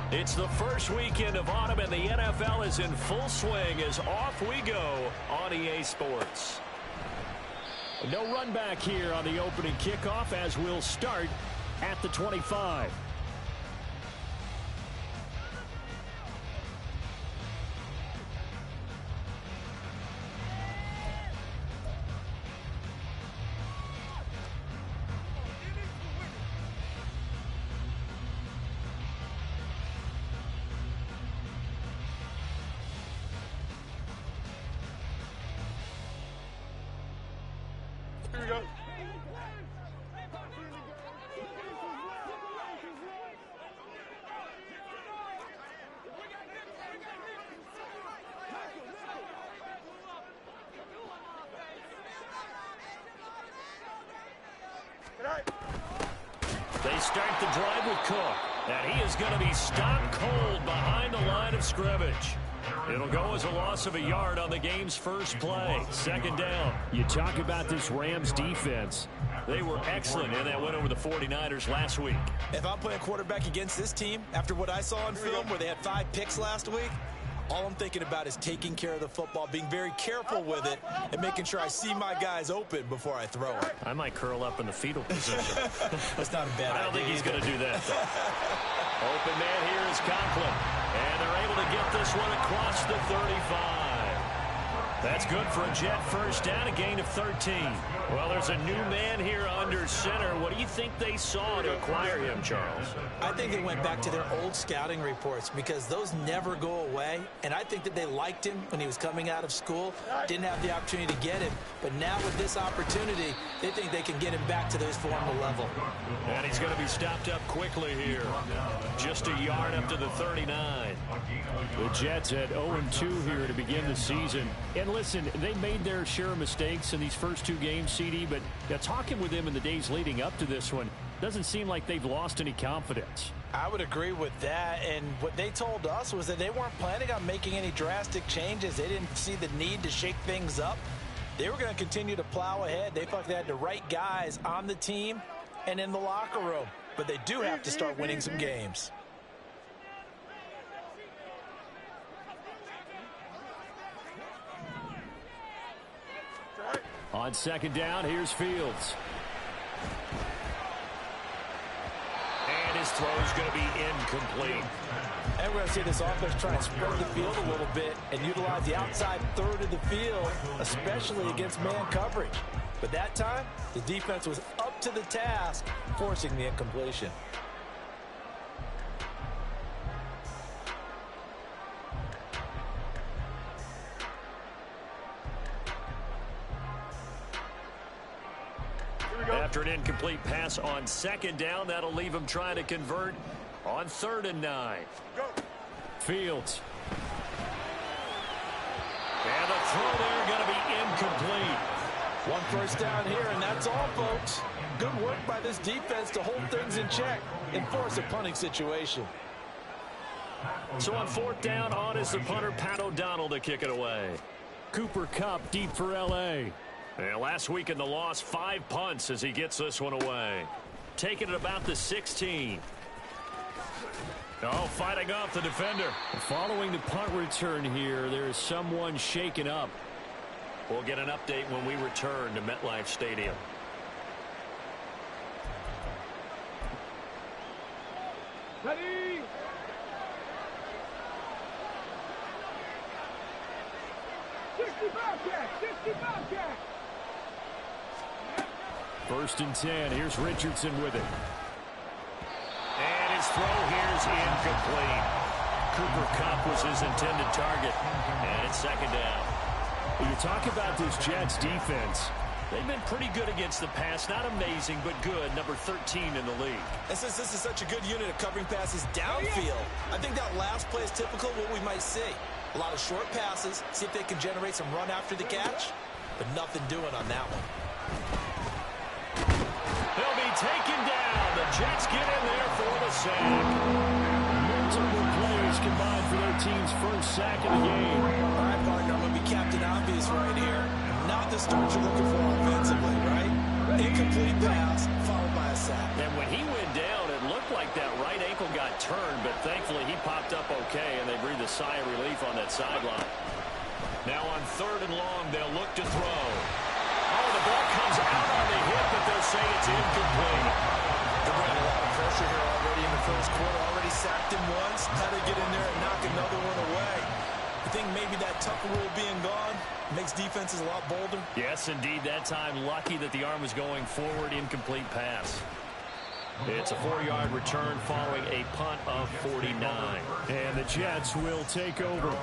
It's the first weekend of autumn, and the NFL is in full swing as off we go on EA Sports. No run back here on the opening kickoff as we'll start at the 25. Here we go. They start the drive with Cook, and he is going to be stopped cold behind the line of scrimmage. It'll go as a loss of a yard on the game's first play. Second down. You talk about this Rams defense. They were excellent in that win over the 49ers last week. If I'm playing quarterback against this team, after what I saw on film where they had 5 picks last week, all I'm thinking about is taking care of the football, being very careful with it, and making sure I see my guys open before I throw it. I might curl up in the fetal position. That's not a bad idea. I don't think he's going to do that, though. Open man here is Conklin. And they're able to get this one across the 35. That's good for a Jet first down, a gain of 13. Well, there's a new man here under center. What do you think they saw to acquire him, Charles? I think they went back to their old scouting reports because those never go away. And I think that they liked him when he was coming out of school, didn't have the opportunity to get him. But now with this opportunity, they think they can get him back to those former level. And he's going to be stopped up quickly here. Just a yard up to the 39. The Jets at 0-2 here to begin the season. And listen, they made their share of mistakes in these first 2 games, CD, but talking with them in the days leading up to this one, doesn't seem like they've lost any confidence. I would agree with that, and what they told us was that they weren't planning on making any drastic changes. They didn't see the need to shake things up. They were going to continue to plow ahead. They felt they had the right guys on the team and in the locker room, but they do have to start winning some games. On second down, here's Fields. And his throw is going to be incomplete. And we're going to see this offense try and spread the field a little bit and utilize the outside third of the field, especially against man coverage. But that time, the defense was up to the task, forcing the incompletion. After an incomplete pass on second down, that'll leave him trying to convert on 3rd and 9. Go. Fields. And the throw there going to be incomplete. 1 first down here, and that's all, folks. Good work by this defense to hold things in check and force a punting situation. So on 4th down, on is the punter, Pat O'Donnell, to kick it away. Cooper Kupp deep for L.A. And last week in the loss, 5 punts as he gets this one away. Taking it about the 16. Oh, fighting off the defender. Following the punt return here, there is someone shaken up. We'll get an update when we return to MetLife Stadium. Ready? First and 10. Here's Richardson with it. And his throw here is incomplete. Cooper Kupp was his intended target. And it's second down. You talk about this Jets defense. They've been pretty good against the pass. Not amazing, but good. Number 13 in the league. And since this is such a good unit of covering passes downfield, I think that last play is typical of what we might see. A lot of short passes, see if they can generate some run after the catch, but nothing doing on that one. They'll be taken down. The Jets get in there for the sack. Multiple players combined for their team's first sack of the game. All right, partner, I'm going to be Captain Obvious right here. Not the start you're looking for offensively, right? Incomplete pass, followed by a sack. And when he went down, it looked like that right ankle got turned, but thankfully he popped up okay, and they breathed a sigh of relief on that sideline. Now on 3rd and long, they'll look to throw. Oh, the ball comes out on the hit, but they'll say it's incomplete. They're bringing a lot of pressure here already in the first quarter. Already sacked him once. How to get in there and knock another one away. I think maybe that Tucker rule being gone makes defenses a lot bolder. Yes, indeed. That time, lucky that the arm was going forward. Incomplete pass. It's a 4-yard return following a punt of 49. And the Jets will take over.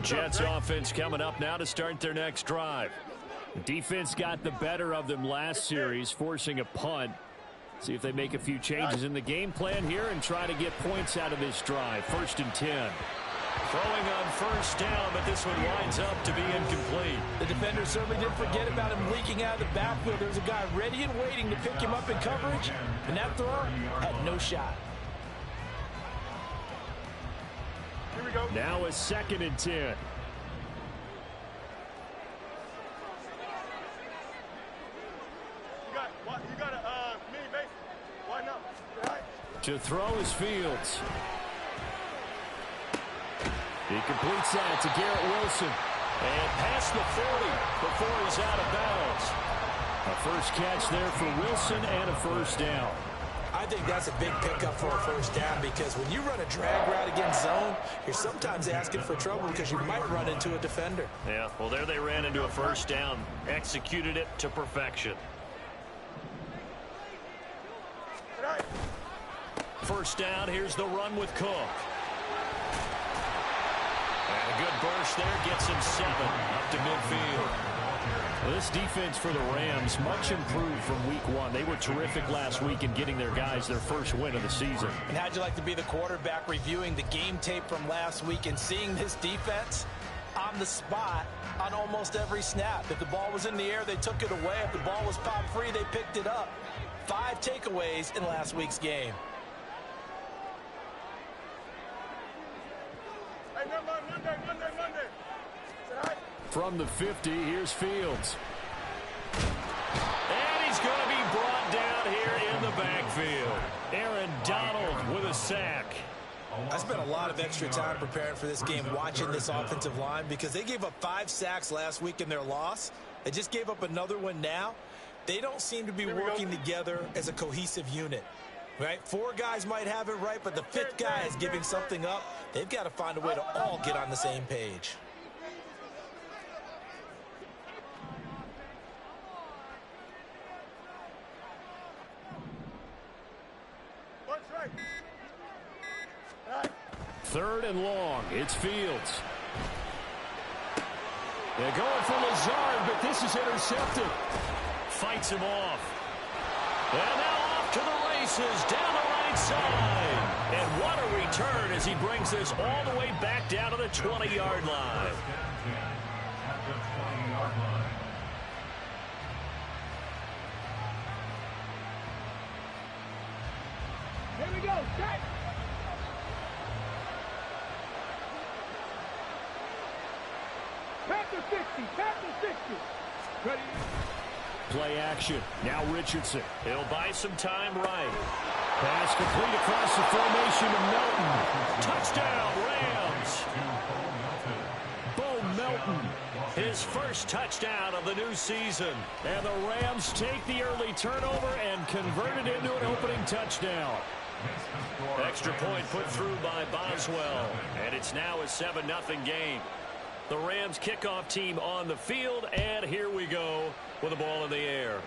Jets offense coming up now to start their next drive. The defense got the better of them last series, forcing a punt. See if they make a few changes in the game plan here and try to get points out of this drive. 1st and 10. Throwing on 1st down, but this one winds up to be incomplete. The defender certainly didn't forget about him leaking out of the backfield. There was a guy ready and waiting to pick him up in coverage, and that throw had no shot. Here we go. Now a 2nd and 10. You got me, mate. Why not? Right. To throw is Fields. He completes that to Garrett Wilson. And past the 40 before he's out of bounds. A first catch there for Wilson and a 1st down. I think that's a big pickup for a 1st down because when you run a drag route against zone, you're sometimes asking for trouble because you might run into a defender. Yeah, well, there they ran into a 1st down. Executed it to perfection. Right. 1st down, here's the run with Cook. And a good burst there gets him 7 up to midfield. Well, this defense for the Rams, much improved from week 1. They were terrific last week in getting their guys their first win of the season. And how'd you like to be the quarterback reviewing the game tape from last week and seeing this defense on the spot on almost every snap? If the ball was in the air, they took it away. If the ball was popped free, they picked it up. 5 takeaways in last week's game. Hey, Monday. From the 50, here's Fields. And he's going to be brought down here in the backfield. Aaron Donald with a sack. I spent a lot of extra time preparing for this game watching this offensive line because they gave up 5 sacks last week in their loss. They just gave up another one now. They don't seem to be working together as a cohesive unit. Right? 4 guys might have it right, but the 5th guy is giving something up. They've got to find a way to all get on the same page. Right. 3rd and long. It's Fields. They're going for Lazard, but this is intercepted. Fights him off. And now off to the races down the right side. And what a return as he brings this all the way back down to the 20-yard line. Here we go. Set. Panther 60. Ready. Play action. Now Richardson. He'll buy some time right. Pass complete across the formation to Melton. Touchdown, Rams. Bo Melton. His first touchdown of the new season. And the Rams take the early turnover and convert it into an opening touchdown. Extra point put through by Boswell. And it's now a 7-0 game. The Rams kickoff team on the field, and here we go with the ball in the air.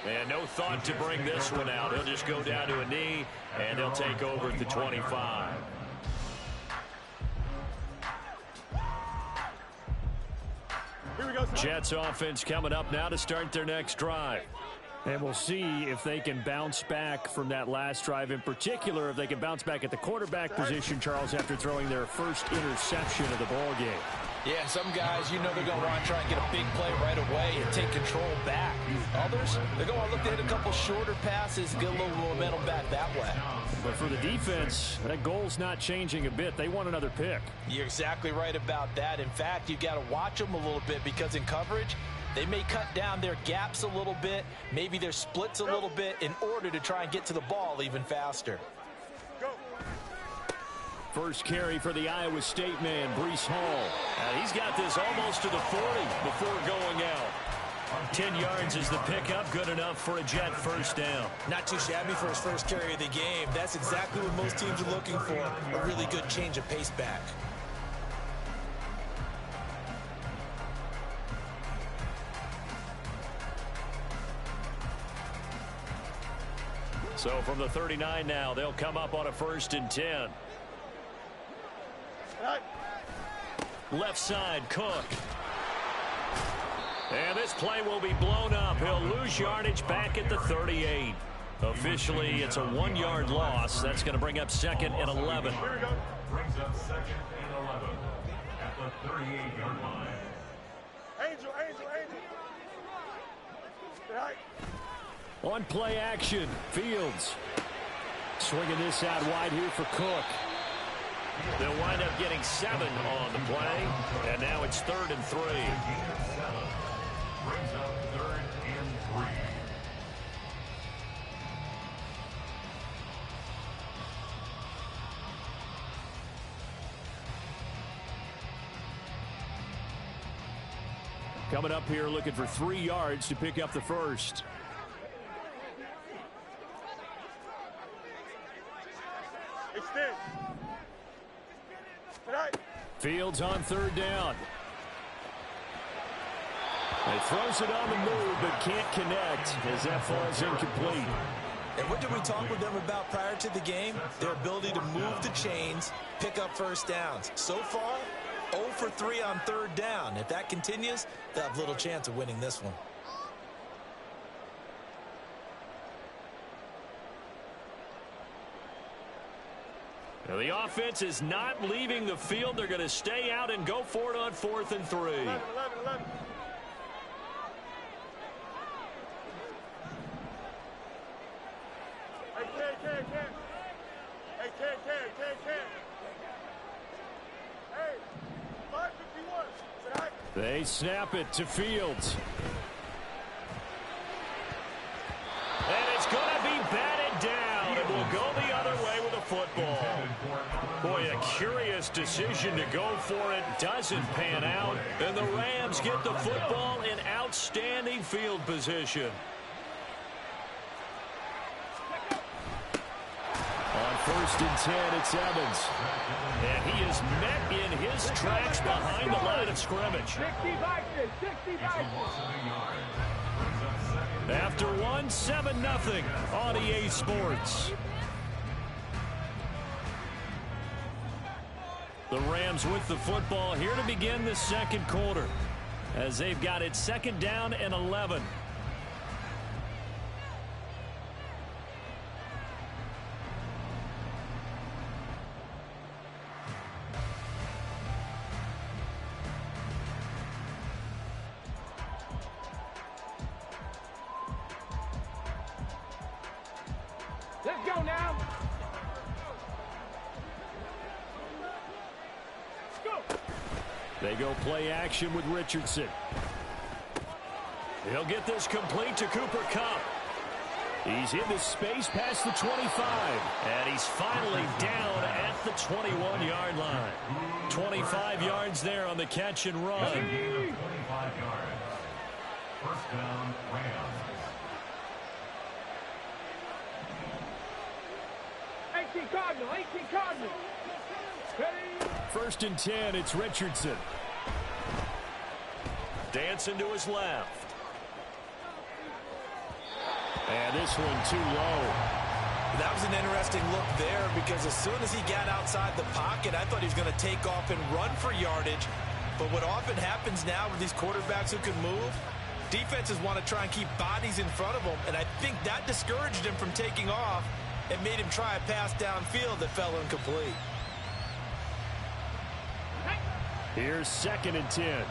And no thought to bring this one out. He'll just go down to a knee, and they'll take over at the 25. Here we go. Jets offense coming up now to start their next drive. And we'll see if they can bounce back from that last drive, in particular, if they can bounce back at the quarterback position, Charles, after throwing their first interception of the ball game. Yeah, some guys, you know they're going to want to try and get a big play right away and take control back. Others, they're going to look to hit a couple shorter passes and get a little momentum back that way. But for the defense, that goal's not changing a bit. They want another pick. You're exactly right about that. In fact, you got to watch them a little bit because in coverage, they may cut down their gaps a little bit, maybe their splits a little bit in order to try and get to the ball even faster. First carry for the Iowa State man, Breece Hall. He's got this almost to the 40 before going out. 10 yards is the pickup, good enough for a Jet first down. Not too shabby for his first carry of the game. That's exactly what most teams are looking for, a really good change of pace back. So from the 39 now, they'll come up on a 1st and 10. Left side, Cook. And this play will be blown up. He'll lose yardage back at the 38. Officially, it's a 1-yard loss. That's going to bring up 2nd and 11. Here we go. Brings up 2nd and 11 at the 38-yard line. Angel. Right. On play action, Fields. Swinging this out wide here for Cook. They'll wind up getting 7 on the play. And now it's 3rd and 3. Brings up 3rd and 3. Coming up here looking for 3 yards to pick up the first. Extend. Right. Fields on 3rd down. He throws it on the move, but can't connect as that falls incomplete. And what did we talk with them about prior to the game? Their ability to move the chains, pick up first downs. So far, 0 for 3 on 3rd down. If that continues, they'll have little chance of winning this one. Now the offense is not leaving the field. They're going to stay out and go for it on 4th and 3. 11. Hey, Ken. Hey, 551. Right. They snap it to Fields. And it's going to be batted down. It will go the other way with the football. Boy, a curious decision to go for it. Doesn't pan out. And the Rams get the football in outstanding field position. On 1st and 10, it's Evans. And he is met in his tracks behind the line of scrimmage. After one, 7-0 on EA Sports. The Rams with the football here to begin the 2nd quarter as they've got it 2nd down and 11. Let's go now. They go play action with Richardson. He'll get this complete to Cooper Kupp. He's in the space past the 25. And he's finally down at the 21-yard line. 25 yards there on the catch and run. 25 yards. First down, Rams. 18 Cardinal. Ready? 1st and 10, it's Richardson. Dancing to his left. And this one too low. That was an interesting look there because as soon as he got outside the pocket, I thought he was going to take off and run for yardage. But what often happens now with these quarterbacks who can move, Defenses want to try and keep bodies in front of him, and I think that discouraged him from taking off and made him try a pass downfield that fell incomplete. Here's 2nd and 10.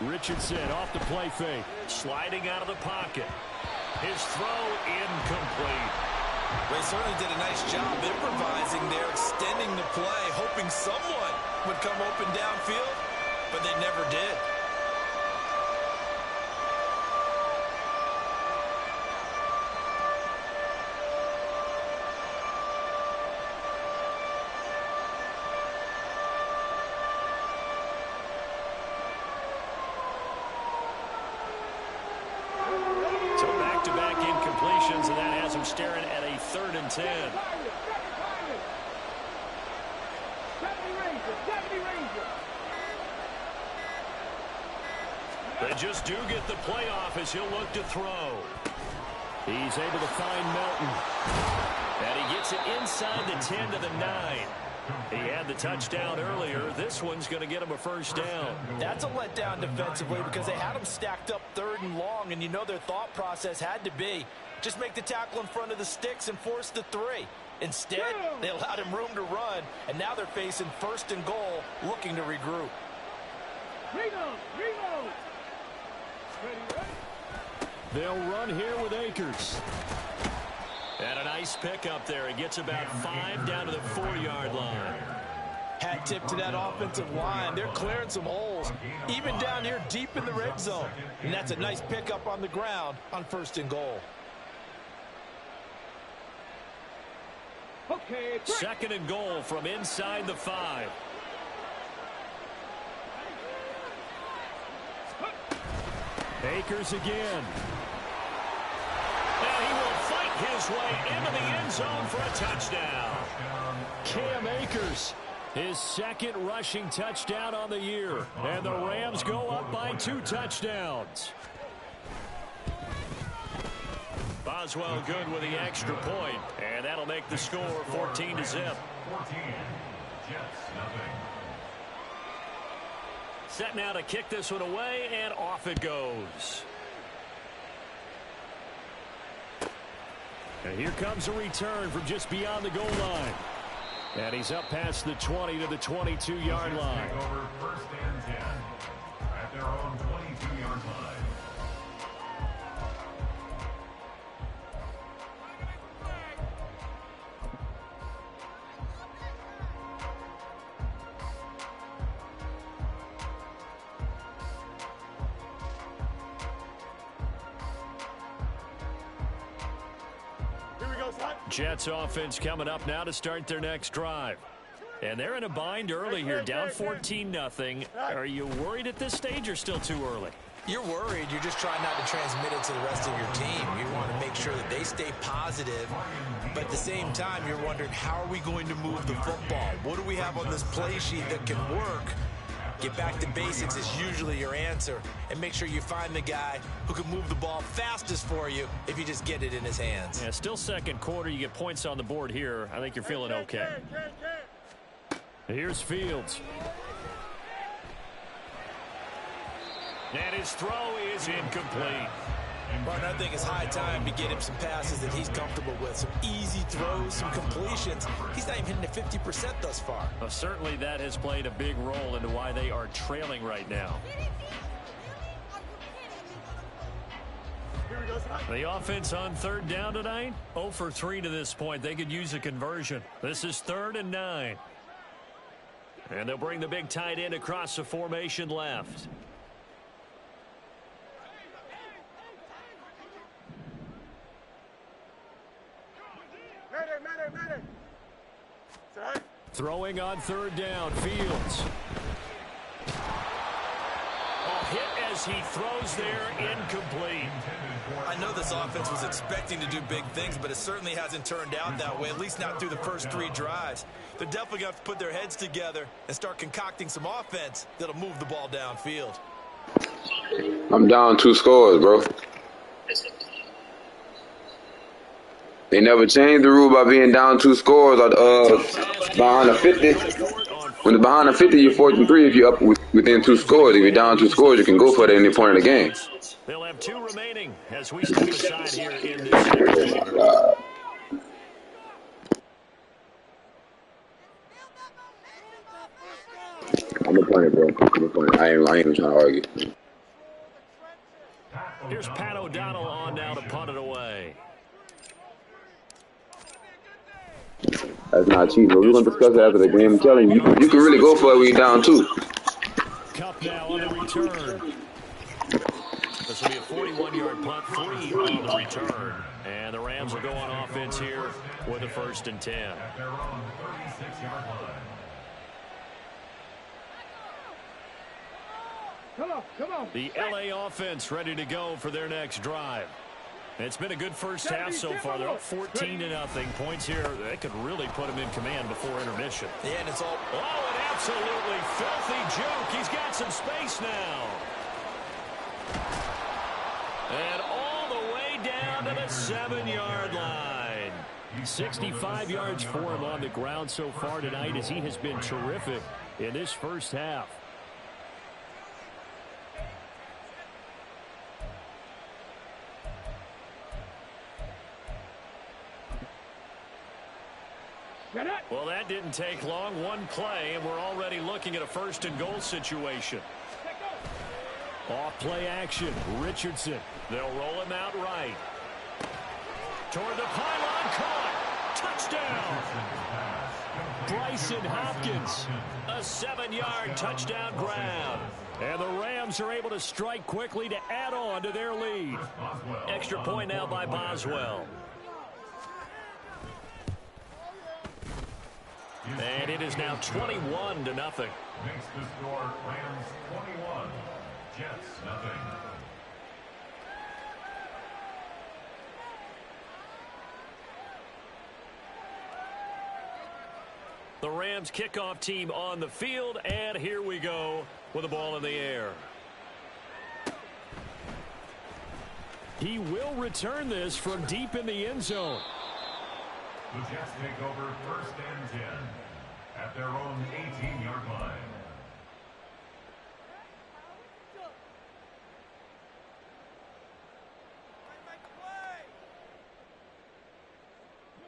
Richardson off the play fake. Sliding out of the pocket. His throw incomplete. They certainly did a nice job improvising there, extending the play, hoping someone would come open downfield, but they never did. So back-to-back incompletions, and that has him staring at a 3rd and 10. They just do get the playoff as he'll look to throw. He's able to find Melton. And he gets it inside the 10 to the 9. He had the touchdown earlier. This one's going to get him a 1st down. That's a letdown defensively because they had him stacked up 3rd and long, and you know their thought process had to be just make the tackle in front of the sticks and force the 3. Instead, they allowed him room to run, and now they're facing 1st and goal, looking to regroup. They'll run here with Akers. And a nice pickup there. He gets about 5 down to the 4-yard line. Hat tip to that offensive line. They're clearing some holes, even down here deep in the red zone. And that's a nice pickup on the ground on 1st and goal. 2nd and goal from inside the 5. Akers again. And he will fight his way into the end zone for a touchdown. Cam Akers, his 2nd rushing touchdown on the year. And the Rams go up by 2 touchdowns. Boswell good with the extra point, and that'll make the score 14-0. 14, Jets, nothing. Set now to kick this one away, and off it goes. And here comes a return from just beyond the goal line. And he's up past the 20 to the 22-yard line. Take over 1st and 10 at their own 22-yard line. Jets offense coming up now to start their next drive. And they're in a bind early here, down 14-0. Are you worried at this stage or still too early? You're worried. You're just trying not to transmit it to the rest of your team. You want to make sure that they stay positive. But at the same time, you're wondering, how are we going to move the football? What do we have on this play sheet that can work? Get back to basics is usually your answer. And make sure you find the guy who can move the ball fastest for you if you just get it in his hands. Yeah, still 2nd quarter. You get points on the board here. I think you're feeling okay. Here's Fields. And his throw is incomplete. Martin, I think it's high time to get him some passes that he's comfortable with. Some easy throws, some completions. He's not even hitting at 50% thus far. Well, certainly that has played a big role into why they are trailing right now. The offense on 3rd down tonight, 0 for 3 to this point. They could use a conversion. This is 3rd and 9. And they'll bring the big tight end across the formation left. Throwing on 3rd down, Fields. A hit as he throws there, incomplete. I know this offense was expecting to do big things, but it certainly hasn't turned out that way, at least not through the first 3 drives. They're definitely going to have to put their heads together and start concocting some offense that'll move the ball downfield. I'm down 2 scores, bro. They never changed the rule by being down 2 scores or behind the 50. When it's behind the 50, you're 4th and 3. If you're up within 2 scores, if you're down 2 scores, you can go for it at any point of the game. They'll have 2 remaining as we step aside here in this second quarter. I'm a punter, bro. I'm a punter. I ain't even trying to argue. Here's Pat O'Donnell on now to punt it away. That's not cheap, but we're going to discuss it after the game. I'm telling you, you can really go for it when you're down 2. Cup now on the return. This will be a 41-yard punt, 3 on the return. And the Rams will go on offense here with a 1st and 10. At their own 36-yard line. Come on. The LA offense ready to go for their next drive. It's been a good first half so far. They're up 14-0. Points here, they could really put them in command before intermission. Yeah, and it's all... Oh, an absolutely filthy joke. He's got some space now. And all the way down to the 7-yard line. 65 yards for him on the ground so far tonight as he has been terrific in this first half. Well, that didn't take long. One play, and we're already looking at a 1st and goal situation. Off play action. Richardson. They'll roll him out right. Toward the pylon. Caught. Touchdown. Bryson Hopkins. A 7-yard touchdown grab. And the Rams are able to strike quickly to add on to their lead. Extra point now by Boswell. And it is now 21-0. Makes the score Rams 21, Jets nothing. The Rams kickoff team on the field, and here we go with the ball in the air. He will return this from deep in the end zone. The Jets take over 1st and 10 at their own 18-yard line.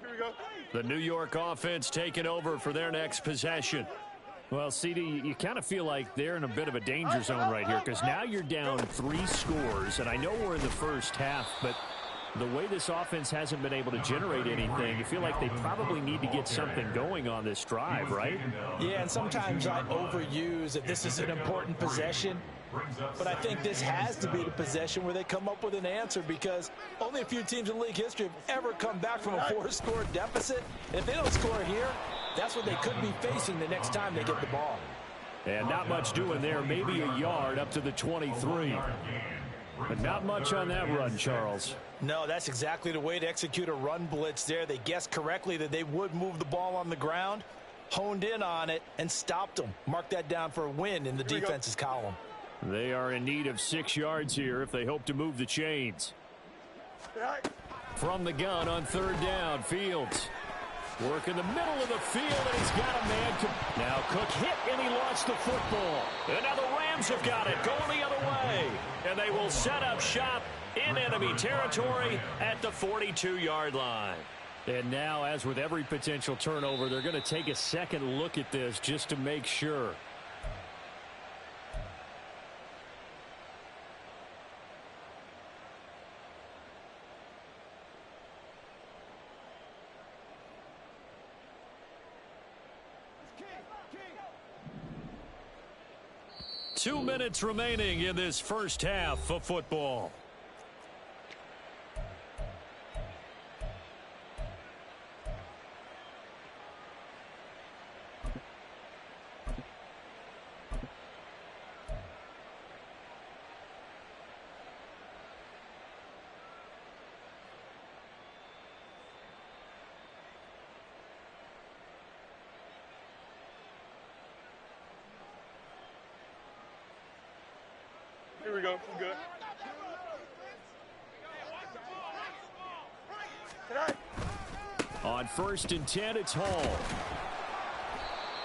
Here we go. The New York offense taking over for their next possession. Well, CD, you kind of feel like they're in a bit of a danger zone right here because now you're down 3 scores, and I know we're in the first half, but the way this offense hasn't been able to generate anything, you feel like they probably need to get something going on this drive, right? Yeah, and sometimes I overuse that this is an important possession, but I think this has to be the possession where they come up with an answer because only a few teams in league history have ever come back from a 4-score deficit. And if they don't score here, that's what they could be facing the next time they get the ball. And not much doing there, maybe a yard up to the 23. But not much on that run, Charles. No, that's exactly the way to execute a run blitz there. They guessed correctly that they would move the ball on the ground, honed in on it, and stopped them. Mark that down for a win in the defense's column. They are in need of 6 yards here if they hope to move the chains. From the gun on 3rd down, Fields. Work in the middle of the field, and he's got a man. Now Cook hit, and he lost the football. And now the Rams have got it, going the other way. And they will set up shop in enemy territory at the 42-yard line. And now, as with every potential turnover, they're going to take a second look at this just to make sure. Two minutes remaining in this first half of football. Here we go. We're good. On 1st and 10, it's Hall.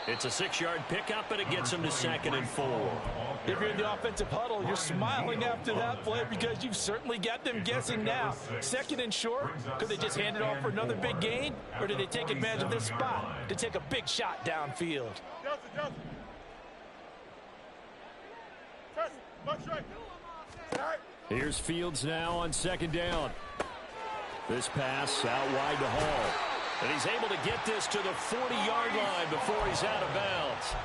It's a 6-yard pickup, and it gets them to 2nd and 4. If you're in the offensive huddle, you're smiling after that play because you've certainly got them guessing now. 2nd and short, could they just hand it off for another big gain? Or did they take advantage of this spot to take a big shot downfield? Here's Fields now on 2nd down. This pass out wide to Hall. And he's able to get this to the 40-yard line before he's out of bounds.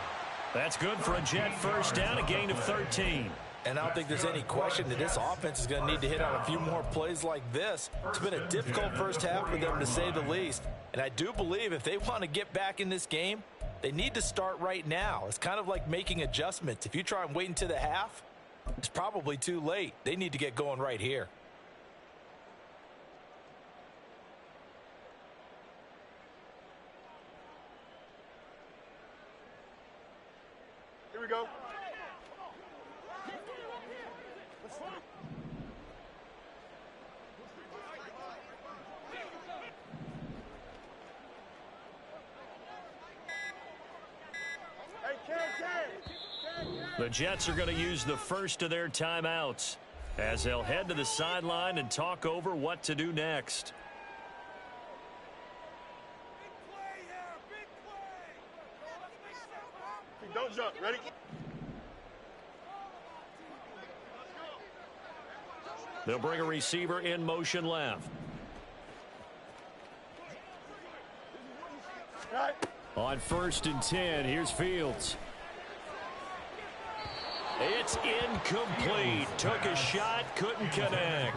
That's good for a Jet first down, a gain of 13. And I don't think there's any question that this offense is going to need to hit on a few more plays like this. It's been a difficult first half for them, to say the least. And I do believe if they want to get back in this game, they need to start right now. It's kind of like making adjustments. If you try and wait until the half, it's probably too late. They need to get going right here. Here we go. The Jets are going to use the first of their timeouts as they'll head to the sideline and talk over what to do next. Don't jump. Ready? They'll bring a receiver in motion left. Right. On 1st and 10, here's Fields. It's incomplete. Took a shot, couldn't connect.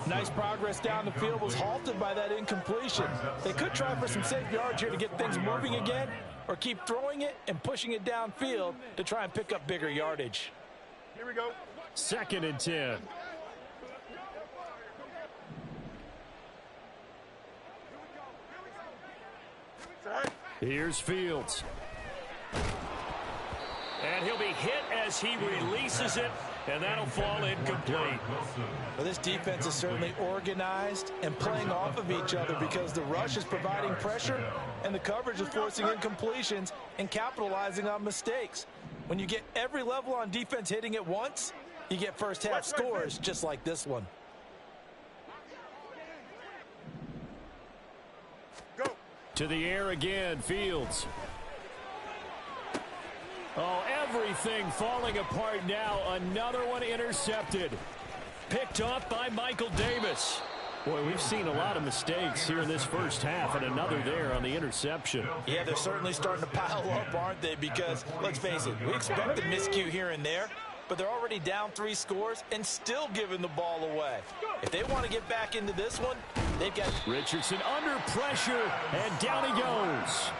Nice progress down the field, was halted by that incompletion. They could try for some safe yards here to get things moving again, or keep throwing it and pushing it downfield to try and pick up bigger yardage. Here we go. 2nd and 10. Here's Fields. And he'll be hit as he releases it, and that'll fall incomplete. Well, this defense is certainly organized and playing off of each other because the rush is providing pressure and the coverage is forcing incompletions and capitalizing on mistakes. When you get every level on defense hitting at once, you get first half scores just like this one. Go. To the air again, Fields. Oh, everything falling apart now. Another one intercepted. Picked off by Michael Davis. Boy, we've seen a lot of mistakes here in this first half, and another there on the interception. Yeah, they're certainly starting to pile up, aren't they? Because, let's face it, we expect a miscue here and there, but they're already down 3 scores and still giving the ball away. If they want to get back into this one, they've got... Richardson under pressure, and down he goes.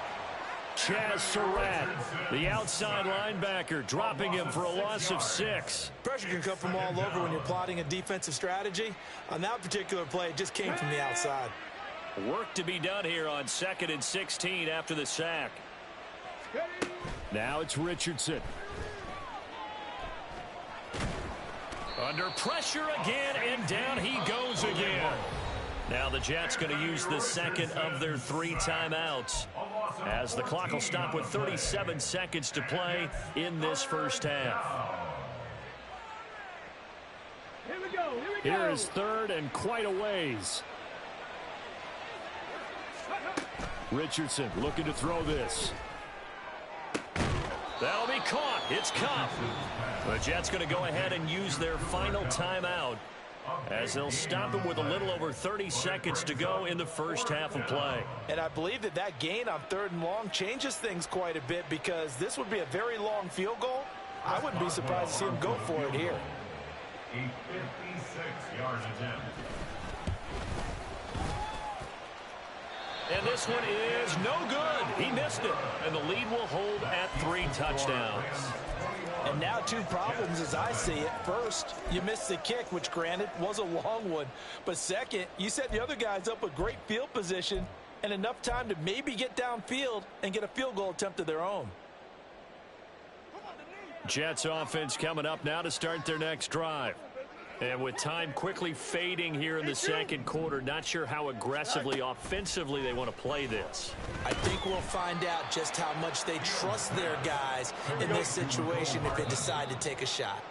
Chaz Surratt, the outside linebacker, dropping him for a loss of 6. Pressure can come from all over when you're plotting a defensive strategy. On that particular play, it just came from the outside. Work to be done here on 2nd and 16 after the sack. Now it's Richardson. Under pressure again, and down he goes again. Now the Jets going to use the second of their 3 timeouts as the clock will stop with 37 seconds to play in this first half. Here is 3rd and quite a ways. Richardson looking to throw this. That'll be caught. It's caught. The Jets going to go ahead and use their final timeout as they'll stop him with a little over 30 seconds to go in the first half of play. And I believe that gain on 3rd and long changes things quite a bit because this would be a very long field goal. I wouldn't be surprised to see him go for it here. A 56-yard attempt. And this one is no good. He missed it. And the lead will hold at 3 touchdowns. And now 2 problems as I see it. First, you missed the kick, which granted was a long one. But second, you set the other guys up with great field position and enough time to maybe get downfield and get a field goal attempt of their own. Jets offense coming up now to start their next drive. And with time quickly fading here in the second quarter, not sure how aggressively, offensively they want to play this. I think we'll find out just how much they trust their guys in this situation if they decide to take a shot.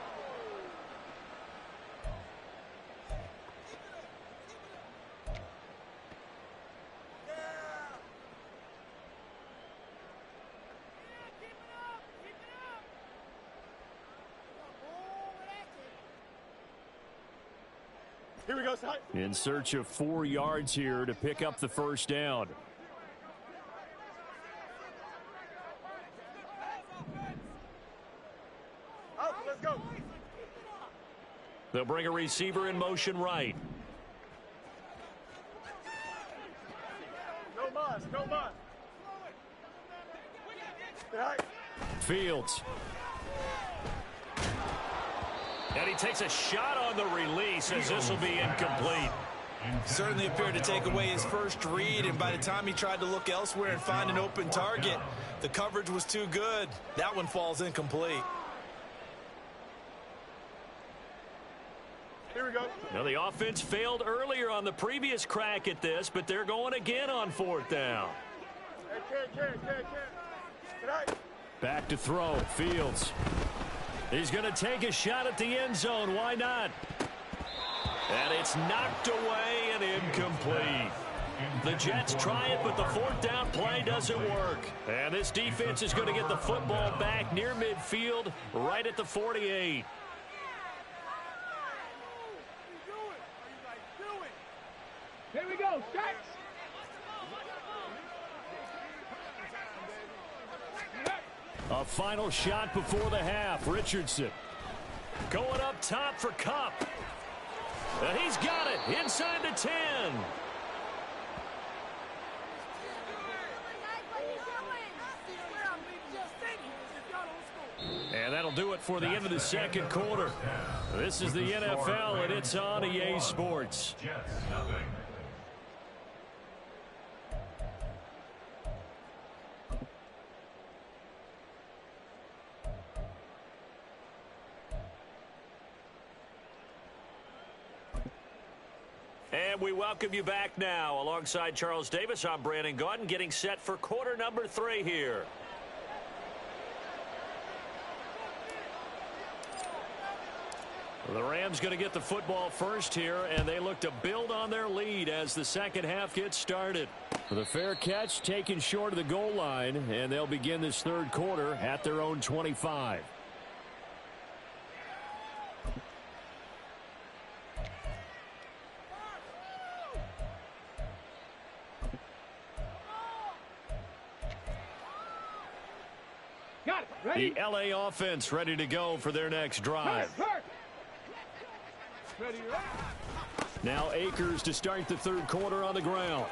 Here we go, Sai. In search of 4 yards here to pick up the first down. Out, let's go. They'll bring a receiver in motion right. No mas, no mas. All right. Fields. And he takes a shot on the release as this will be incomplete. Certainly appeared to take away his first read, and by the time he tried to look elsewhere and find an open target, the coverage was too good. That one falls incomplete. Here we go. Now the offense failed earlier on the previous crack at this, but they're going again on 4th down. Hey, can. All right. Back to throw. Fields. He's going to take a shot at the end zone. Why not? And it's knocked away and incomplete. The Jets try it, but the 4th down play doesn't work. And this defense is going to get the football back near midfield, right at the 48. Here we go, Stacks. A final shot before the half. Richardson. Going up top for Kupp. And he's got it inside the 10. And that'll do it for the end of the second quarter. This is the NFL, and it's on EA Sports. Jets, nothing. And we welcome you back now. Alongside Charles Davis, I'm Brandon Gaudin, getting set for quarter number 3 here. The Rams going to get the football first here, and they look to build on their lead as the second half gets started. The fair catch taken short of the goal line, and they'll begin this third quarter at their own 25. Got it. Ready? The LA offense ready to go for their next drive. Ready. Now Akers to start the third quarter on the ground.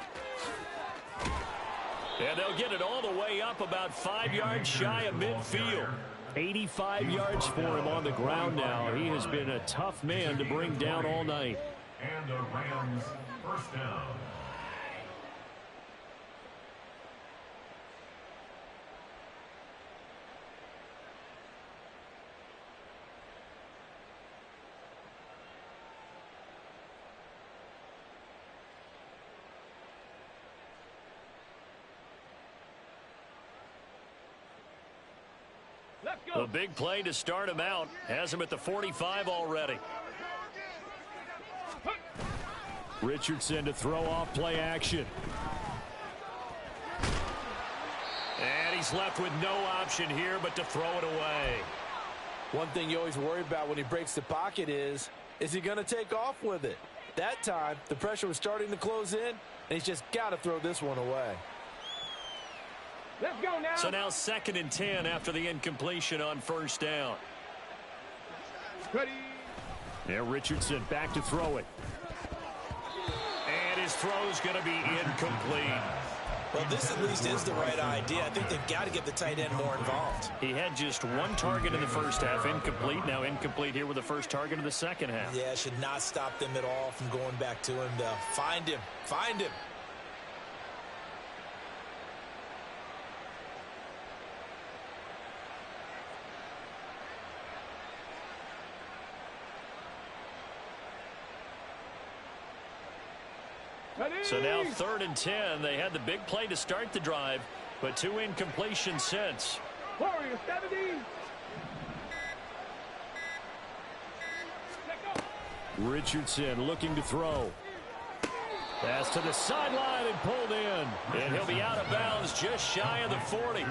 And they'll get it all the way up about 5 yards shy of midfield. 85 yards for him on the ground now. He has been a tough man to bring down all night. And the Rams first down. Let's go. The big play to start him out has him at the 45 already. Richardson to throw off play action. And he's left with no option here but to throw it away. One thing you always worry about when he breaks the pocket is he going to take off with it? That time, the pressure was starting to close in, and he's just got to throw this one away. Let's go now. So now 2nd and 10 after the incompletion on first down. Ready. There, Richardson back to throw it. And his throw's going to be incomplete. Well, this at least is the right idea. I think they've got to get the tight end more involved. He had just one target in the first half, incomplete. Now incomplete here with the first target of the second half. Yeah, should not stop them at all from going back to him, though. Find him. Find him. So now 3rd and 10. They had the big play to start the drive, but 2 incompletions since. Warrior 70. Richardson looking to throw. Pass to the sideline and pulled in. And he'll be out of bounds just shy of the 40.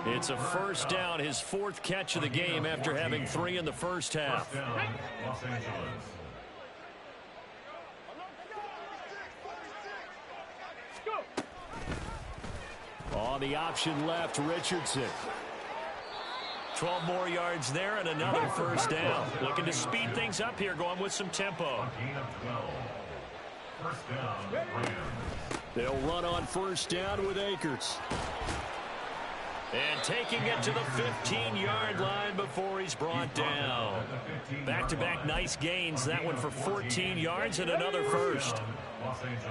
It's a first down, his 4th catch of the game after having 3 in the first half. Los Angeles. On the option left, Richardson. 12 more yards there and another first down. Looking to speed things up here, going with some tempo. Gain of 12. First down, Rams. They'll run on first down with Akers. And taking it to the 15-yard line before he's brought down. Back-to-back nice gains. That one for 14 yards and another first. Los Angeles.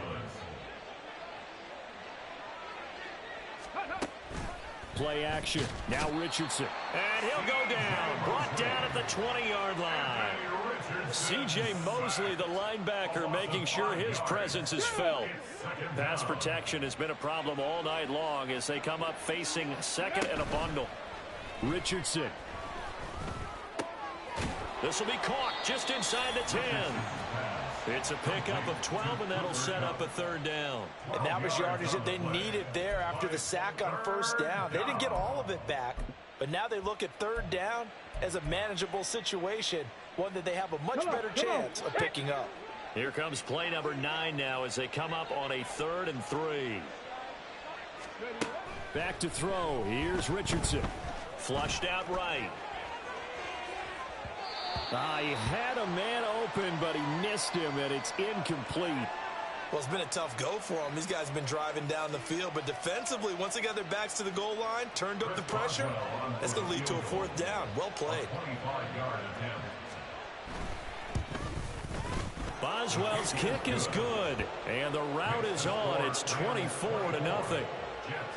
Play action. Now Richardson. And he'll go down. Brought down at the 20-yard line. C.J. Mosley, the linebacker, making sure his presence is felt. Pass protection has been a problem all night long as they come up facing 2nd and a bundle. Richardson. This will be caught just inside the 10. It's a pickup of 12, and that'll set up a 3rd down. And that was yardage that they needed there after the sack on first down. They didn't get all of it back, but now they look at 3rd down as a manageable situation, one that they have a much better chance of picking up. Here comes play number 9 now as they come up on a 3rd and 3. Back to throw. Here's Richardson. Flushed out right. He had a man open, but he missed him, and it's incomplete. Well, it's been a tough go for them. These guys have been driving down the field, but defensively, once they got their backs to the goal line, turned up the pressure, that's going to lead to a 4th down. Well played. Boswell's kick is good, and the route is on. It's 24-0.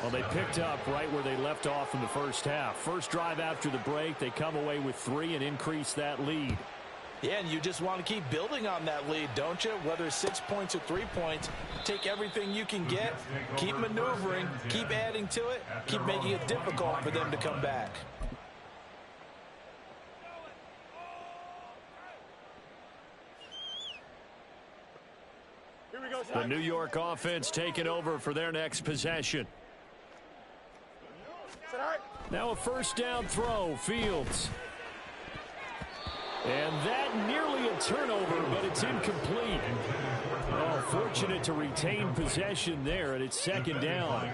Well, they picked up right where they left off in the first half. First drive after the break, they come away with 3 and increase that lead. Yeah, and you just want to keep building on that lead, don't you? Whether it's 6 points or 3 points, take everything you can get, keep maneuvering, keep adding to it, keep making it difficult for them to come back. Here we go, The New York offense taking over for their next possession. Now a first down throw, Fields. And that nearly a turnover, but it's incomplete. Oh, fortunate to retain possession there, and it's 2nd down.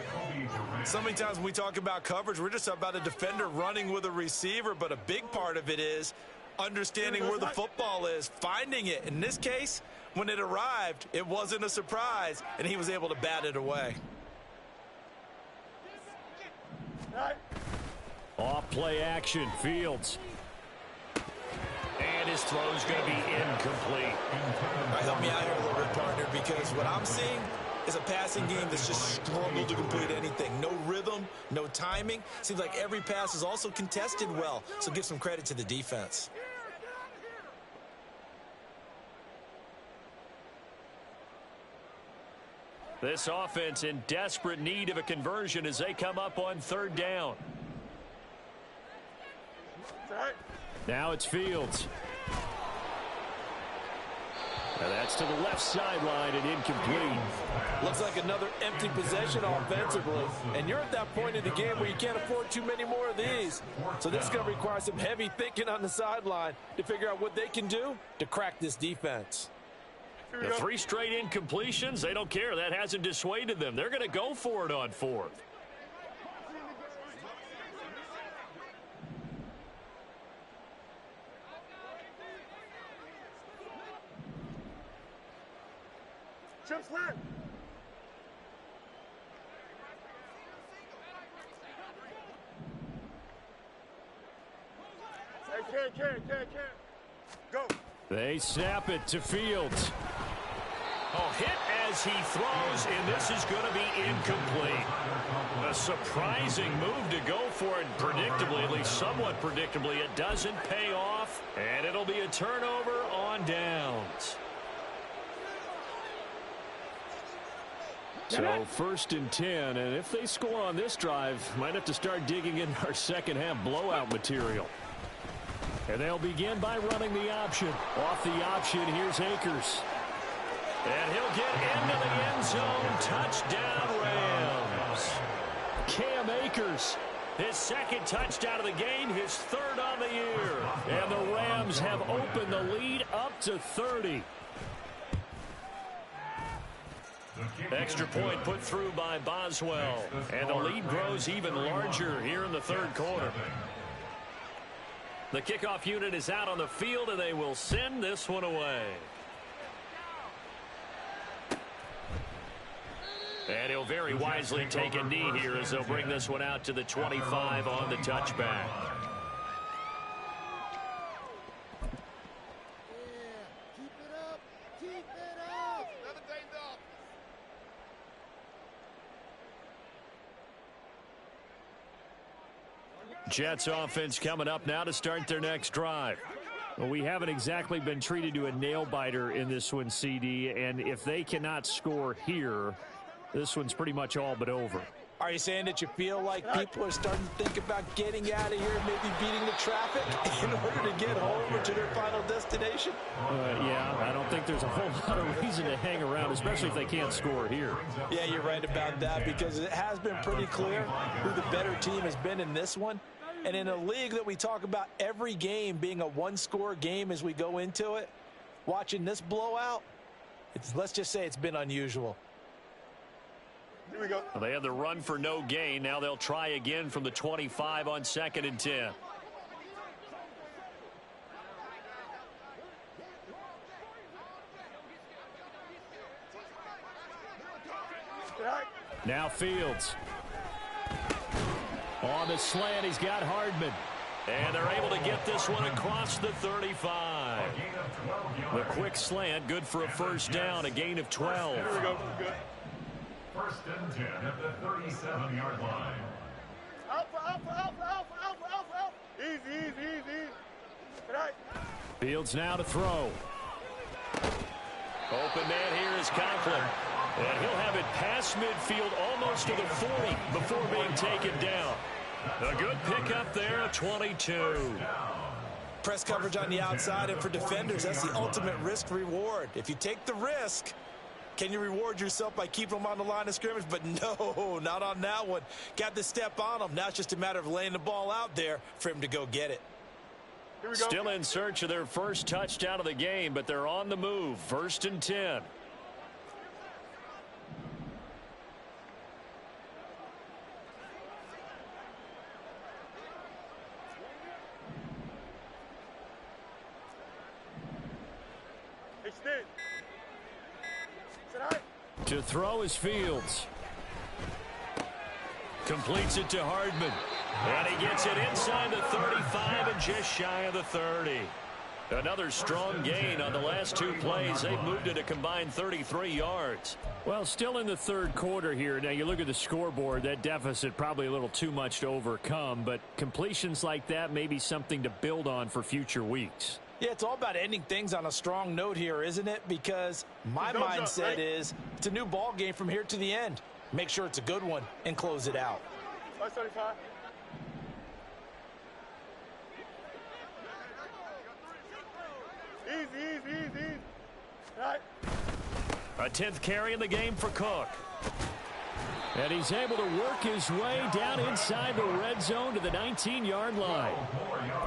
So many times when we talk about coverage, we're just about a defender running with a receiver, but a big part of it is understanding where the football is, finding it. In this case, when it arrived, it wasn't a surprise, and he was able to bat it away. Off play action, Fields. And his throw's going to be incomplete. All right, help me out here a little bit, partner, because what I'm seeing is a passing game that's just struggled to complete anything. No rhythm, no timing. Seems like every pass is also contested well, so give some credit to the defense. This offense in desperate need of a conversion as they come up on 3rd down. Now it's Fields. Now that's to the left sideline and incomplete. Looks like another empty possession offensively. And you're at that point in the game where you can't afford too many more of these. So this is going to require some heavy thinking on the sideline to figure out what they can do to crack this defense. The 3 straight incompletions, they don't care. That hasn't dissuaded them. They're going to go for it on 4th. Chip slant. Hey, can. Go. They snap it to Fields. Oh, hit as he throws, and this is going to be incomplete. A surprising move to go for it predictably, at least somewhat predictably. It doesn't pay off, and it'll be a turnover on downs. So 1st and 10, and if they score on this drive, might have to start digging in our second half blowout material. And they'll begin by running the option. Off the option, here's Akers. And he'll get into the end zone. Touchdown, Rams. Cam Akers. His 2nd touchdown of the game, his 3rd on the year. And the Rams have opened the lead up to 30. Extra point put through by Boswell. And the lead grows even larger here in the 3rd quarter. The kickoff unit is out on the field, and they will send this one away. And he'll very wisely take a knee here as they'll bring this one out to the 25 on the touchback. Jets offense coming up now to start their next drive. Well, we haven't exactly been treated to a nail-biter in this one, CD, and if they cannot score here, this one's pretty much all but over. Are you saying that you feel like people are starting to think about getting out of here and maybe beating the traffic in order to get home or to their final destination? Yeah, I don't think there's a whole lot of reason to hang around, especially if they can't score here. Yeah, you're right about that, because it has been pretty clear who the better team has been in this one. And in a league that we talk about every game being a one-score game as we go into it, watching this blowout, let's just say it's been unusual. Here we go. Well, they had the run for no gain. Now they'll try again from the 25 on 2nd and 10. Now Fields. On the slant, he's got Hardman. And they're able to get this one across the 35. The quick slant, good for a 1st down, a gain of 12. Here we go. Good. 1st and 10 at the 37-yard line. Alpha. Easy. Good night. Fields now to throw. Open man here is Conklin. And he'll have it past midfield almost to the 40 before being taken down. A good pickup there, a 22. Press coverage on the outside, and for defenders, that's the ultimate risk reward. If you take the risk, can you reward yourself by keeping them on the line of scrimmage? But no, not on that one. Got to step on them. Now it's just a matter of laying the ball out there for him to go get it. Here we go. Still in search of their 1st touchdown of the game, but they're on the move. 1st and 10. To throw is Fields. Completes it to Hardman. And he gets it inside the 35 and just shy of the 30. Another strong gain on the last 2 plays. They've moved it a combined 33 yards. Well, still in the 3rd quarter here. Now, you look at the scoreboard, that deficit probably a little too much to overcome, but completions like that may be something to build on for future weeks. Yeah, it's all about ending things on a strong note here, isn't it? Because my mindset is it's a new ball game from here to the end. Make sure it's a good one and close it out. 575. Easy. Right. A 10th carry in the game for Cook. And he's able to work his way down inside the red zone to the 19-yard line.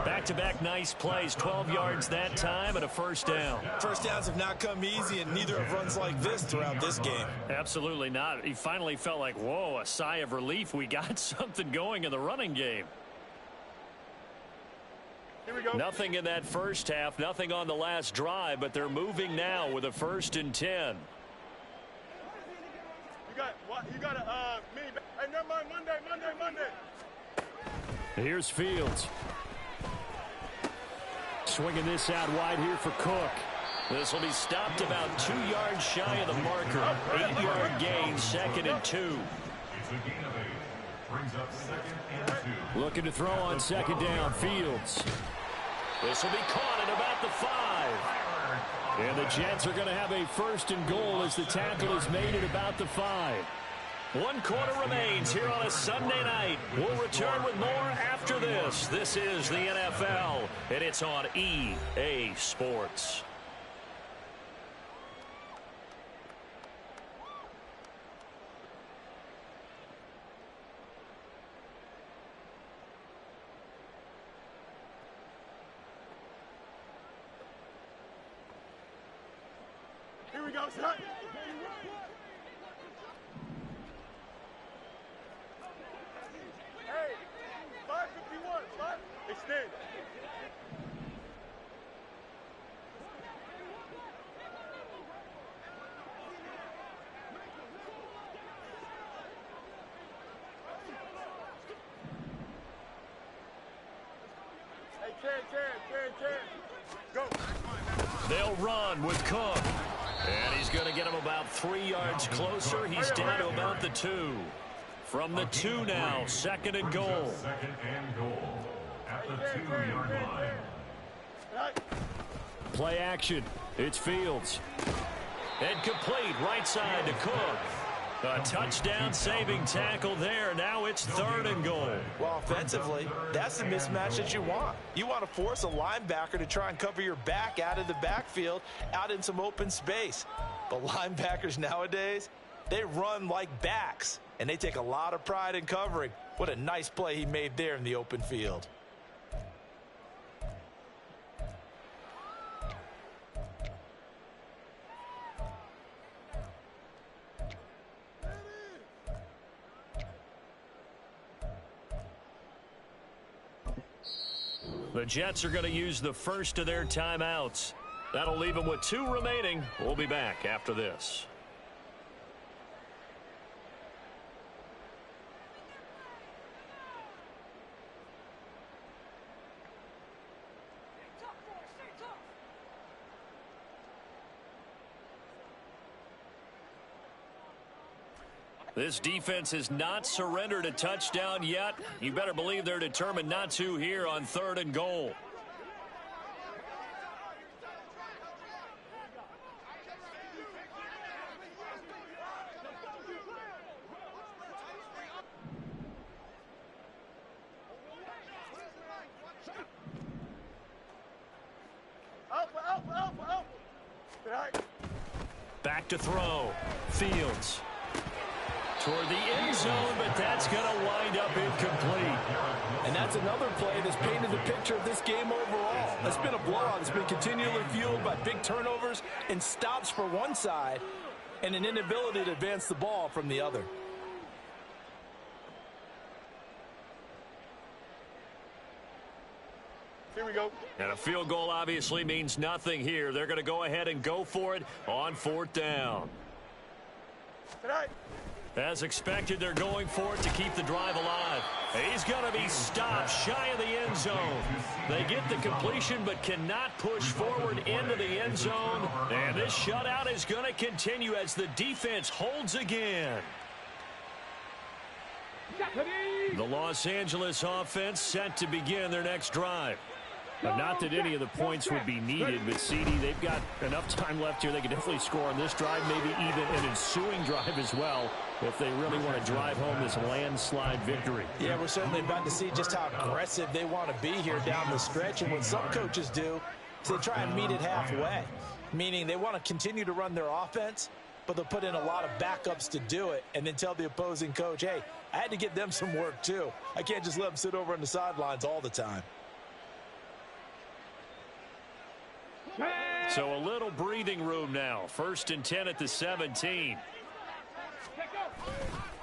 Back-to-back nice plays, 12 yards that time and a 1st down. 1st downs have not come easy, and neither have runs like this throughout this game. Absolutely not. He finally felt like, whoa, a sigh of relief. We got something going in the running game. Here we go. Nothing in that 1st half, nothing on the last drive, but they're moving now with a 1st and 10. You got me. Hey, never mind. Monday. Here's Fields. Swinging this out wide here for Cook. This will be stopped about 2 yards shy of the marker. 8-yard gain, 2nd and 2. It's a gain of 8. Brings up 2nd and 2. Looking to throw on 2nd down. Fields. This will be caught at about the 5. And the Jets are going to have a 1st and goal as the tackle is made at about the 5. 1 quarter remains here on a Sunday night. We'll return with more after this. This is the NFL, and it's on EA Sports. Here we go, son. Hey, 551, son. Extend. Hey, Ken. Go. They'll run with Cook. And he's going to get him about 3 yards closer. He's down to about the 2. From the 2 now, 2nd and goal. 2nd and goal at the 2-yard line. Play action. It's Fields. And complete right side to Cook. A touchdown saving tackle there. Now it's 3rd and goal. Well, offensively, that's the mismatch that you want. You want to force a linebacker to try and cover your back out of the backfield, out in some open space. But linebackers nowadays, they run like backs, and they take a lot of pride in covering. What a nice play he made there in the open field. The Jets are going to use the first of their timeouts. That'll leave them with 2 remaining. We'll be back after this. This defense has not surrendered a touchdown yet. You better believe they're determined not to here on 3rd and goal. Back to throw. Fields. Toward the end zone, but that's going to wind up incomplete. And that's another play that's painted the picture of this game overall. It's been a blowout. It's been continually fueled by big turnovers and stops for one side and an inability to advance the ball from the other. Here we go. And a field goal obviously means nothing here. They're going to go ahead and go for it on 4th down. Tonight. As expected, they're going for it to keep the drive alive. He's going to be stopped shy of the end zone. They get the completion but cannot push forward into the end zone. And this shutout is going to continue as the defense holds again. The Los Angeles offense set to begin their next drive. Not that any of the points would be needed, but CD, they've got enough time left here. They can definitely score on this drive, maybe even an ensuing drive as well, if they really want to drive home this landslide victory. Yeah, we're certainly about to see just how aggressive they want to be here down the stretch. And what some coaches do is they try and meet it halfway, meaning they want to continue to run their offense, but they'll put in a lot of backups to do it and then tell the opposing coach, hey, I had to get them some work too. I can't just let them sit over on the sidelines all the time. So a little breathing room now. 1st and 10 at the 17.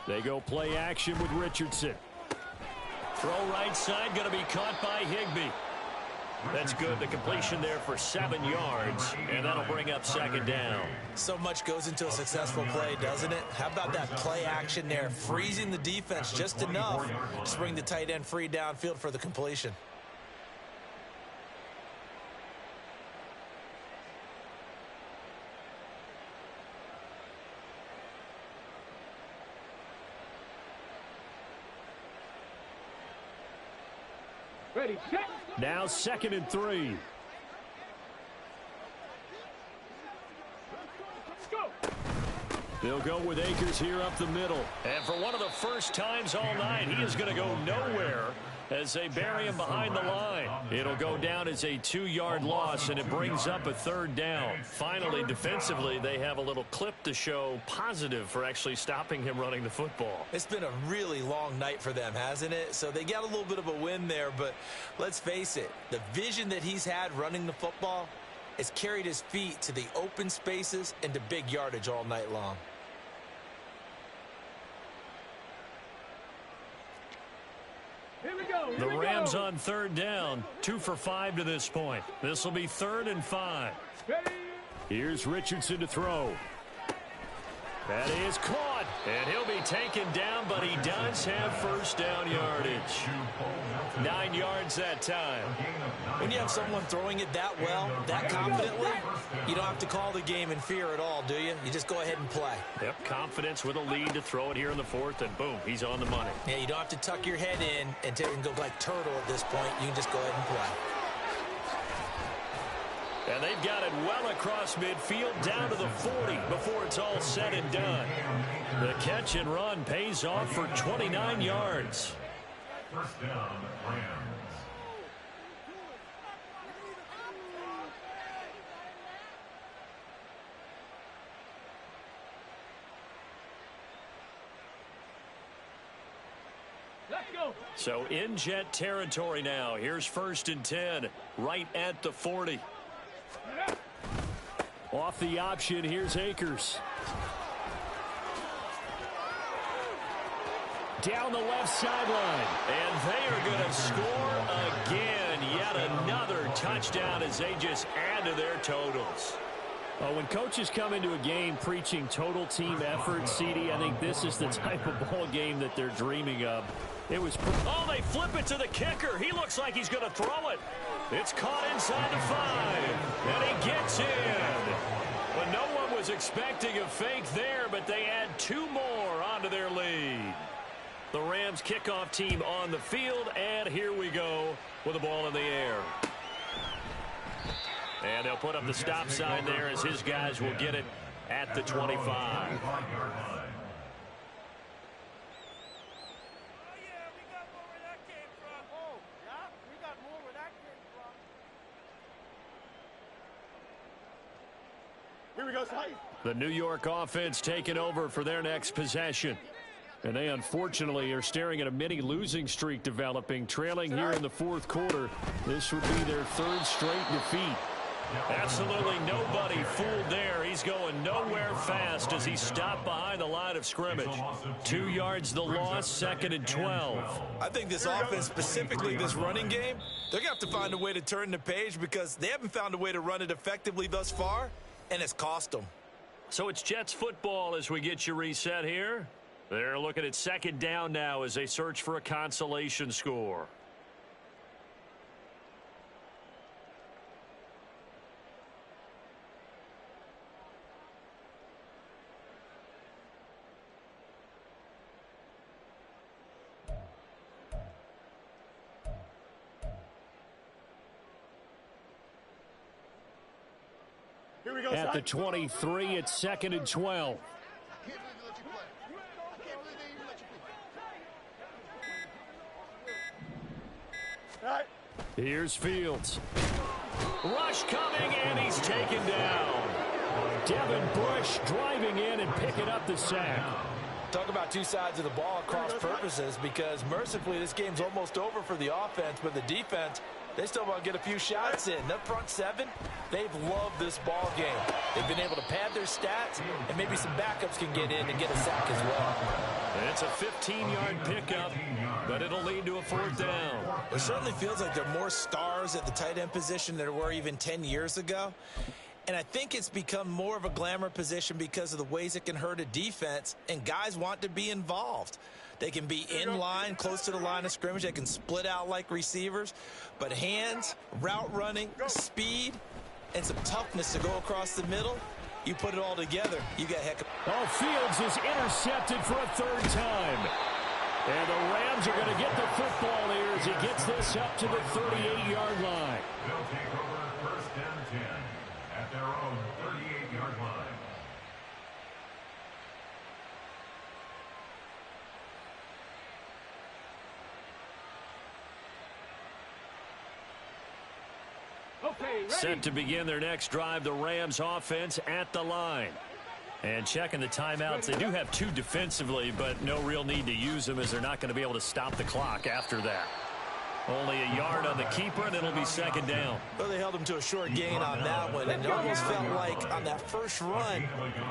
They go play action with Richardson. Throw right side, going to be caught by Higbee. That's good. The completion there for 7 yards, and that'll bring up 2nd down. So much goes into a successful play, doesn't it? How about that play action there, freezing the defense just enough to bring the tight end free downfield for the completion. Now 2nd and 3. They'll go with Akers here up the middle. And for one of the first times all night, he is going to go nowhere as they bury him behind the line. It'll go down as a 2-yard loss, and it brings up a 3rd down. Finally, defensively, they have a little clip to show positive for actually stopping him running the football. It's been a really long night for them, hasn't it? So they got a little bit of a win there, but let's face it, the vision that he's had running the football has carried his feet to the open spaces and to big yardage all night long. The Rams on 3rd down, 2 for 5 to this point. This will be 3rd and 5. Here's Richardson to throw. That is caught, and he'll be taken down, but he does have 1st down yardage. 9 yards that time. When you have someone throwing it that well, that confidently, you don't have to call the game in fear at all, do you? You just go ahead and play. Yep, confidence with a lead to throw it here in the 4th, and boom, he's on the money. Yeah, you don't have to tuck your head in and go like turtle at this point. You can just go ahead and play. And they've got it well across midfield down to the 40 before it's all said and done. The catch and run pays off for 29 yards. 1st down, Rams. So in Jet territory now. Here's 1st and 10, right at the 40. Off the option, here's Akers. Down the left sideline. And they are going to score again. Yet another touchdown as they just add to their totals. When coaches come into a game preaching total team effort, CD, I think this is the type of ball game that they're dreaming of. It was. Oh, they flip it to the kicker. He looks like he's going to throw it. It's caught inside the 5, and he gets in. Well, no one was expecting a fake there, but they add 2 more onto their lead. The Rams kickoff team on the field, and here we go with the ball in the air. And they'll put up the stop sign there as his guys will get it at the 25. The New York offense taking over for their next possession. And they unfortunately are staring at a mini losing streak developing, trailing here in the 4th quarter. This would be their 3rd straight defeat. Absolutely nobody fooled there. He's going nowhere fast as he stopped behind the line of scrimmage. 2 yards the loss, 2nd and 12. I think this offense, specifically this running game, they're going to have to find a way to turn the page because they haven't found a way to run it effectively thus far, and it's cost them. So it's Jets football as we get you reset here. They're looking at 2nd down now as they search for a consolation score. At the 23, it's 2nd and 12. Here's Fields. Rush coming, and he's taken down. Devin Bush driving in and picking up the sack. Talk about 2 sides of the ball at cross purposes because mercifully this game's almost over for the offense, but the defense, they still want to get a few shots in. That front 7, they've loved this ball game. They've been able to pad their stats, and maybe some backups can get in and get a sack as well. And it's a 15-yard pickup, but it'll lead to a 4th down. It certainly feels like there are more stars at the tight end position than there were even 10 years ago. And I think it's become more of a glamour position because of the ways it can hurt a defense, and guys want to be involved. They can be in line, close to the line of scrimmage. They can split out like receivers. But hands, route running, speed, and some toughness to go across the middle, you put it all together, you got heck of... Oh, Fields is intercepted for a 3rd time. And the Rams are going to get the football here as he gets this up to the 38-yard line. They'll take over 1st and 10 at their own 38-yard line. Set to begin their next drive, the Rams offense at the line. And checking the timeouts, they do have 2 defensively, but no real need to use them as they're not going to be able to stop the clock after that. Only a yard on the keeper, and it'll be second down. Well, they held him to a short gain on that one, and it almost felt like on that first run,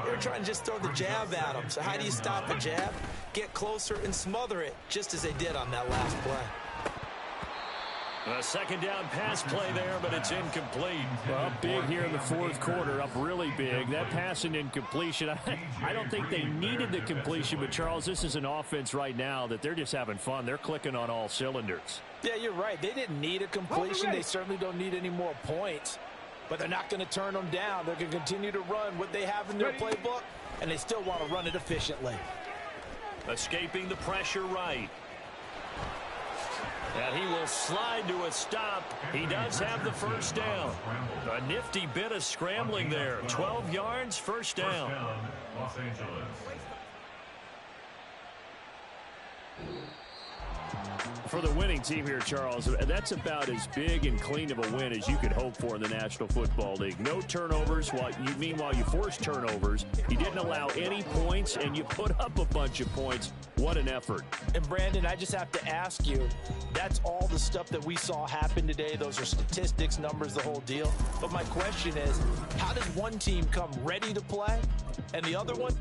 they were trying to just throw the jab at him. So how do you stop a jab? Get closer and smother it, just as they did on that last play. A second down pass play there, but it's incomplete. Well, big here in the fourth quarter, up really big. That pass and incompletion, I don't think they needed the completion, but Charles, this is an offense right now that they're just having fun. They're clicking on all cylinders. Yeah, you're right. They didn't need a completion. They certainly don't need any more points, but they're not going to turn them down. They're going to continue to run what they have in their playbook, and they still want to run it efficiently. Escaping the pressure right. And he will slide to a stop. He does have the first down. A nifty bit of scrambling there. 12 yards, first down. Los Angeles. For the winning team here, Charles, that's about as big and clean of a win as you could hope for in the National Football League. No turnovers. Meanwhile, you forced turnovers. You didn't allow any points, and you put up a bunch of points. What an effort. And, Brandon, I just have to ask you, that's all the stuff that we saw happen today. Those are statistics, numbers, the whole deal. But my question is, how does one team come ready to play and the other one